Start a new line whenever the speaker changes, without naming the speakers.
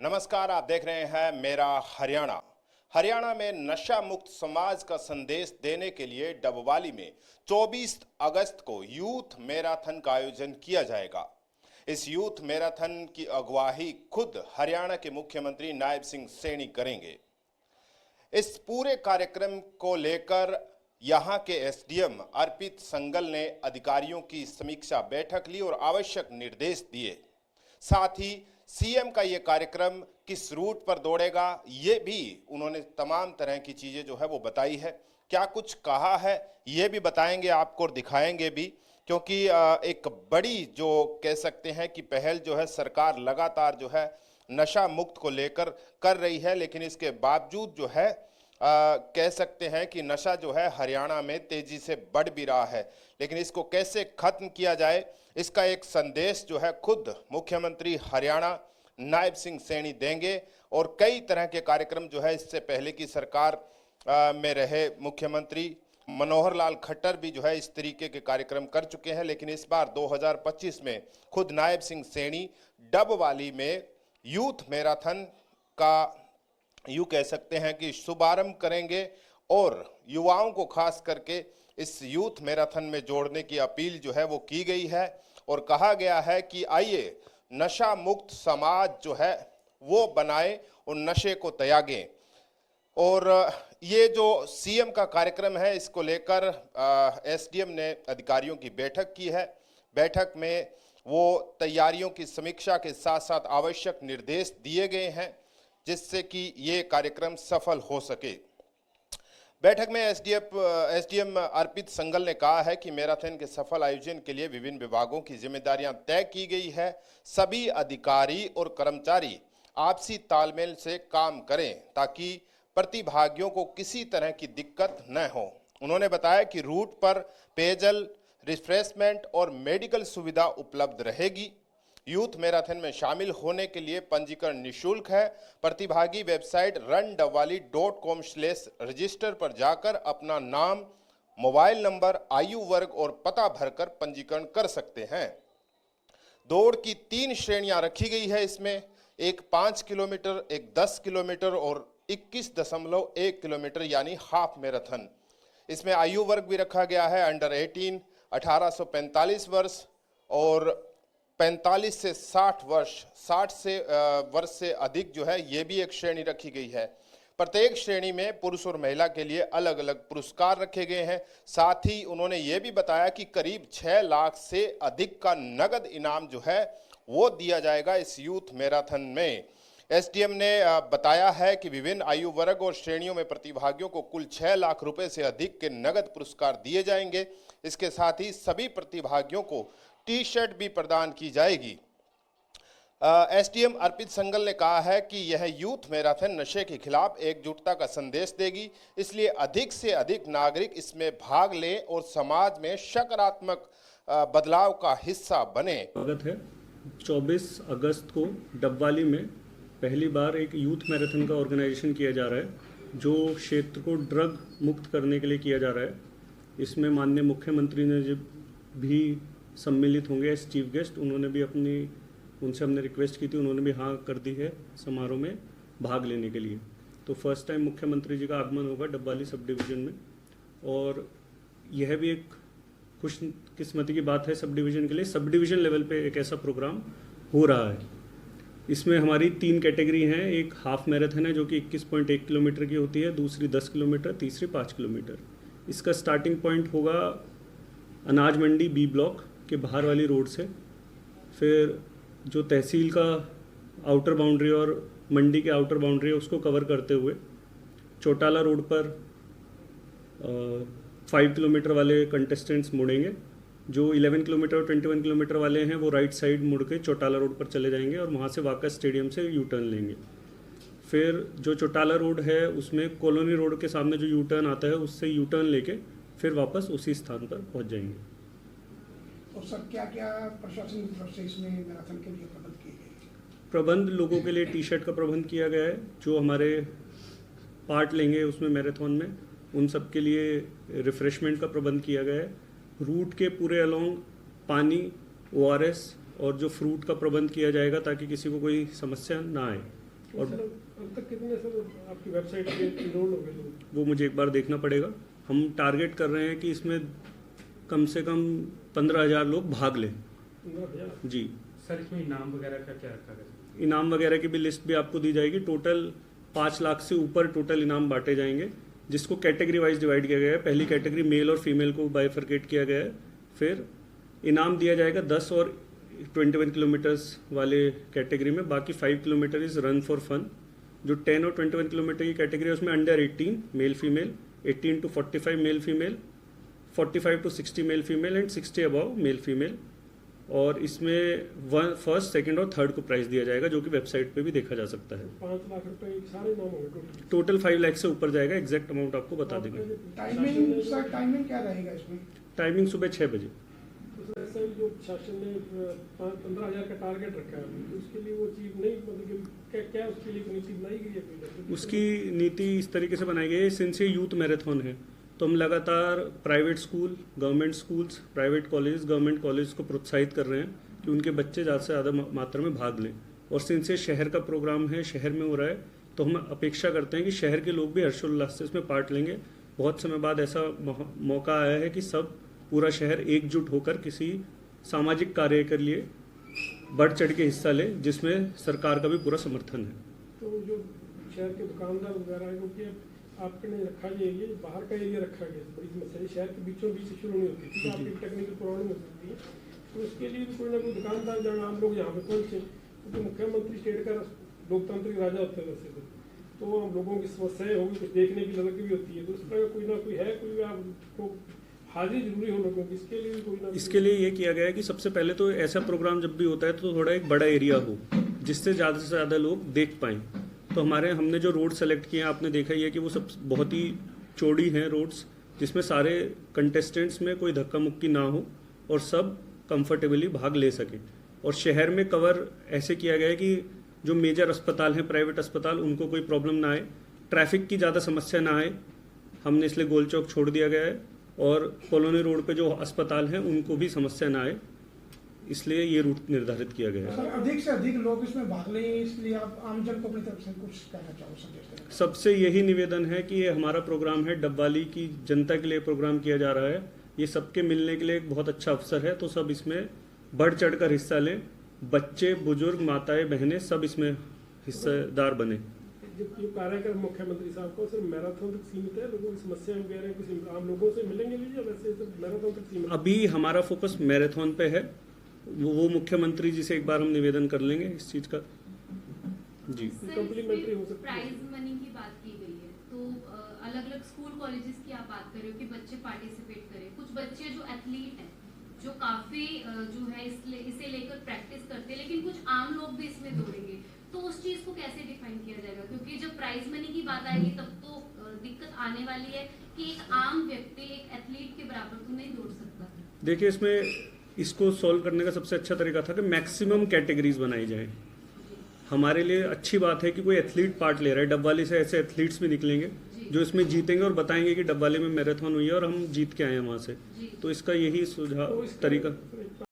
नमस्कार, आप देख रहे हैं मेरा हरियाणा। हरियाणा में नशा मुक्त समाज का संदेश देने के लिए डबवाली में 24 अगस्त को यूथ मैराथन का आयोजन किया जाएगा। इस यूथ मैराथन की अगुवाई खुद हरियाणा के मुख्यमंत्री नायब सिंह सैनी करेंगे। इस पूरे कार्यक्रम को लेकर यहां के एसडीएम अर्पित संगल ने अधिकारियों की समीक्षा बैठक ली और आवश्यक निर्देश दिए। साथ ही सीएम का ये कार्यक्रम किस रूट पर दौड़ेगा, ये भी उन्होंने तमाम तरह की चीजें जो है वो बताई है। क्या कुछ कहा है ये भी बताएंगे आपको और दिखाएंगे भी, क्योंकि एक बड़ी जो कह सकते हैं कि पहल जो है सरकार लगातार जो है नशा मुक्त को लेकर कर रही है, लेकिन इसके बावजूद जो है कह सकते हैं कि नशा जो है हरियाणा में तेजी से बढ़ भी रहा है। लेकिन इसको कैसे खत्म किया जाए, इसका एक संदेश जो है खुद मुख्यमंत्री हरियाणा नायब सिंह सैनी देंगे। और कई तरह के कार्यक्रम जो है इससे पहले की सरकार में रहे मुख्यमंत्री मनोहर लाल खट्टर भी जो है इस तरीके के कार्यक्रम कर चुके हैं, लेकिन इस बार 2025 में खुद नायब सिंह सैनी डबवाली में यूथ मैराथन का यूँ कह सकते हैं कि शुभारंभ करेंगे और युवाओं को खास करके इस यूथ मैराथन में जोड़ने की अपील जो है वो की गई है। और कहा गया है कि आइए नशा मुक्त समाज जो है वो बनाए और नशे को त्यागें। और ये जो सीएम का कार्यक्रम है इसको लेकर एसडीएम ने अधिकारियों की बैठक की है। बैठक में वो तैयारियों की समीक्षा के साथ साथ आवश्यक निर्देश दिए गए हैं जिससे कि ये कार्यक्रम सफल हो सके। बैठक में एसडीएम अर्पित संगल ने कहा है कि मैराथन के सफल आयोजन के लिए विभिन्न विभागों की जिम्मेदारियां तय की गई है। सभी अधिकारी और कर्मचारी आपसी तालमेल से काम करें ताकि प्रतिभागियों को किसी तरह की दिक्कत न हो। उन्होंने बताया कि रूट पर पेयजल, रिफ्रेशमेंट और मेडिकल सुविधा उपलब्ध रहेगी। यूथ मैराथन में शामिल होने के लिए पंजीकरण निःशुल्क है। प्रतिभागी वेबसाइट rundawali.com/रजिस्टर पर जाकर अपना नाम, मोबाइल नंबर, आयु वर्ग और पता भरकर पंजीकरण कर सकते हैं। दौड़ की 3 श्रेणियां रखी गई है। इसमें एक 5 किलोमीटर, एक 10 किलोमीटर और 21.1 किलोमीटर यानी हाफ मैराथन। इसमें आयु वर्ग भी रखा गया है अंडर 18, 18 से 45 वर्ष और 45 से 60 वर्ष, 60 से वर्ष से अधिक जो है ये भी एक श्रेणी रखी गई है। प्रत्येक श्रेणी में पुरुष और महिला के लिए अलग अलग पुरस्कार रखे गए हैं। साथ ही उन्होंने ये भी बताया कि करीब 6 लाख से अधिक का नगद इनाम जो है वो दिया जाएगा इस यूथ मैराथन में। एसडीएम ने बताया है कि विभिन्न आयु वर्ग और श्रेणियों में प्रतिभागियों को कुल 6 लाख रुपए से अधिक के नगद पुरस्कार दिए जाएंगे। इसके साथ ही सभी प्रतिभागियों को टी शर्ट भी प्रदान की जाएगी। एसडीएम अर्पित संगल ने कहा है कि यह यूथ मैराथन नशे के खिलाफ एकजुटता का संदेश देगी, इसलिए अधिक से अधिक नागरिक इसमें भाग लें और समाज में सकारात्मक बदलाव का हिस्सा बने।
स्वागत है। 24 अगस्त को डबवाली में पहली बार एक यूथ मैराथन का ऑर्गेनाइजेशन किया जा रहा है जो क्षेत्र को ड्रग मुक्त करने के लिए किया जा रहा है। इसमें माननीय मुख्यमंत्री ने जब भी सम्मिलित होंगे एज चीफ गेस्ट, उन्होंने भी उनसे हमने रिक्वेस्ट की थी, उन्होंने भी हाँ कर दी है समारोह में भाग लेने के लिए। तो फर्स्ट टाइम मुख्यमंत्री जी का आगमन होगा डबवाली सब डिवीज़न में और यह भी एक खुशकिस्मती की बात है सब डिवीज़न के लिए। सब डिवीज़न लेवल पे एक ऐसा प्रोग्राम हो रहा है। इसमें हमारी 3 कैटेगरी हैं। एक हाफ मैराथन है जो कि 21.1 किलोमीटर की होती है, दूसरी 10 किलोमीटर, तीसरी 5 किलोमीटर। इसका स्टार्टिंग पॉइंट होगा अनाज मंडी बी ब्लॉक के बाहर वाली रोड से। फिर जो तहसील का आउटर बाउंड्री और मंडी के आउटर बाउंड्री है उसको कवर करते हुए चौटाला रोड पर 5 किलोमीटर वाले कंटेस्टेंट्स मुड़ेंगे। जो 11 किलोमीटर और 21 किलोमीटर वाले हैं वो राइट साइड मुड़ के चौटाला रोड पर चले जाएंगे और वहाँ से वाका स्टेडियम से यू टर्न लेंगे। फिर जो चौटाला रोड है उसमें कॉलोनी रोड के सामने जो यू टर्न आता है उससे यू टर्न लेके फिर वापस उसी स्थान पर पहुँच जाएंगे।
और सर क्या क्या प्रशासन की तरफ से इसमें मैराथन के लिए प्रबंध किए गए?
प्रबंध लोगों के लिए टी शर्ट का प्रबंध किया गया है। जो हमारे पार्ट लेंगे उसमें मैराथन में उन सब के लिए रिफ्रेशमेंट का प्रबंध किया गया है। रूट के पूरे अलोंग पानी, ORS और जो फ्रूट का प्रबंध किया जाएगा ताकि किसी को कोई समस्या ना आए। और
अब तक कितने सर आपकी वेबसाइट पे इनरोल हो गए लोग?
वो मुझे एक बार देखना पड़ेगा। हम टारगेट कर रहे हैं कि इसमें कम से कम 15,000 लोग भाग लें
15,000?
जी।
सर इसमें इनाम वगैरह का क्या रखा गया?
इनाम वगैरह की भी लिस्ट भी आपको दी जाएगी। टोटल 5 लाख से ऊपर टोटल इनाम बांटे जाएंगे, जिसको कैटेगरी वाइज डिवाइड किया गया है। पहली कैटेगरी मेल और फीमेल को बाइफरकेट किया गया है। फिर इनाम दिया जाएगा 10 और 21 किलोमीटर्स वाले कैटेगरी में। बाकी 5 kilometre is run for fun. जो 10 और 21 किलोमीटर की कैटेगरी है उसमें under 18 male female, 18 to 45 male female, 45 to 60 male female and 60 above male female. और इसमें फर्स्ट, सेकंड और थर्ड को प्राइज दिया जाएगा, जो कि वेबसाइट पे भी देखा जा सकता है।
5 लाख रुपए सारे नाम होंगे टोटल?
टोटल 5 लाख से ऊपर जाएगा। एग्जैक्ट अमाउंट आपको बता देंगे।
टाइमिंग सर, टाइमिंग क्या रहेगा इसमें?
टाइमिंग सुबह 6 बजे।
तो सर जो शासन ने 15,000 का टारगेट रखा है, तो उसके लिए वो चीज़ नहीं, मतलब कि क्या उसके लिए नीति बनाई गई है कोई?
उसकी नीति इस तरीके से बनाई गई है, सिंस ये यूथ मैराथन है तो हम लगातार private school, government schools, private college, government college को प्रोत्साहित कर रहे हैं कि उनके बच्चे ज़्यादा से ज़्यादा मात्रा में भाग लें। और सिंस ये शहर का प्रोग्राम है, शहर में हो रहा है, तो हम अपेक्षा करते हैं कि शहर के लोग भी हर्षोल्लास से इसमें पार्ट लेंगे। बहुत समय बाद ऐसा मौका आया है कि सब पूरा शहर एकजुट होकर किसी सामाजिक कार्य के लिए बढ़ चढ़ के हिस्सा ले, जिसमें सरकार का भी पूरा समर्थन है।
तो जो शहर के दुकानदार वगैरह है, क्योंकि आपके ने रखा ये बाहर का एरिया रखा गया, बड़ी समस्या है। शहर के बीचों बीच से शुरू नहीं होती थी, आपकी टेक्निकल प्रॉब्लम हो सकती है। तो उसके लिए भी कोई ना कोई दुकानदार, जहाँ हम लोग यहाँ पे पहुँचे, क्योंकि मुख्यमंत्री स्टेट का लोकतांत्रिक राजा होता है वैसे तो हम लोगों की समस्याएं होगी, कुछ देखने की लड़की भी होती है, तो उस तरह कोई ना कोई है, कोई आपको हाजिर जरूरी हो लोगों की, इसके लिए भी कोई ना।
इसके लिए ये किया गया है कि सबसे पहले तो ऐसा प्रोग्राम जब भी होता है तो थोड़ा एक बड़ा एरिया हो, जिससे ज़्यादा से ज़्यादा लोग देख पाएँ। तो हमने जो रोड सेलेक्ट किए हैं, आपने देखा ही है कि वो सब बहुत ही चौड़ी हैं रोड्स, जिसमें सारे कंटेस्टेंट्स में कोई धक्का मुक्की ना हो और सब कंफर्टेबली भाग ले सकें। और शहर में कवर ऐसे किया गया है कि जो मेजर अस्पताल हैं, प्राइवेट अस्पताल, उनको कोई प्रॉब्लम ना आए, ट्रैफिक की ज़्यादा समस्या ना आए, हमने इसलिए गोल चौक छोड़ दिया गया है। और कॉलोनी रोड पे जो अस्पताल हैं उनको भी समस्या ना आए, इसलिए ये रूट निर्धारित किया गया है।
सर, अधिक से अधिक लोग इसमें भाग लें, इसलिए आप आमजन को अपनी तरफ से कुछ कहना चाहो, सजेस्ट करें?
सबसे यही निवेदन है कि ये हमारा प्रोग्राम है, डबवाली की जनता के लिए प्रोग्राम किया जा रहा है। ये सबके मिलने के लिए एक बहुत अच्छा अवसर है, तो सब इसमें बढ़ चढ़कर हिस्सा लें। बच्चे, बुजुर्ग, माताएं, बहनें सब इसमें हिस्सेदार बने।
जो कार्यक्रम मुख्यमंत्री साहब को सिर्फ मैराथन तक सीमित है, लोगों की समस्या वगैरह कुछ आम लोगों से मिलेंगे भी, या वैसे सिर्फ मैराथन तक सीमित?
अभी हमारा फोकस मैराथन पे है, वो मुख्यमंत्री जी से एक बार हम निवेदन कर लेंगे इस चीज का। जी,
कम्प्लीमेंट्री हो सकती है।
प्राइज मनी की बात की गई है, तो अलग अलग स्कूल कॉलेजेस की आप बात कर रहे हो कि बच्चे पार्टिसिपेट करें। कुछ बच्चे जो एथलीट हैं, जो काफी जो है इसे लेकर प्रैक्टिस करते हैं, लेकिन कुछ आम लोग भी इसमें दौड़ेंगे, तो उस चीज को कैसे डिफाइन किया जाएगा? क्योंकि जब प्राइज मनी की बात आएगी तब तो दिक्कत आने वाली है कि एक आम व्यक्ति एक एथलीट के बराबर तो नहीं दौड़ सकता।
देखिए, इसमें इसको सॉल्व करने का सबसे अच्छा तरीका था कि मैक्सिमम कैटेगरीज बनाई जाए। हमारे लिए अच्छी बात है कि कोई एथलीट पार्ट ले रहा है। डबवाली से ऐसे एथलीट्स भी निकलेंगे जो इसमें जीतेंगे और बताएंगे कि डबवाली में मैराथन हुई है और हम जीत के आए हैं वहाँ से। तो इसका यही सुझाव
तो इसका
तरीका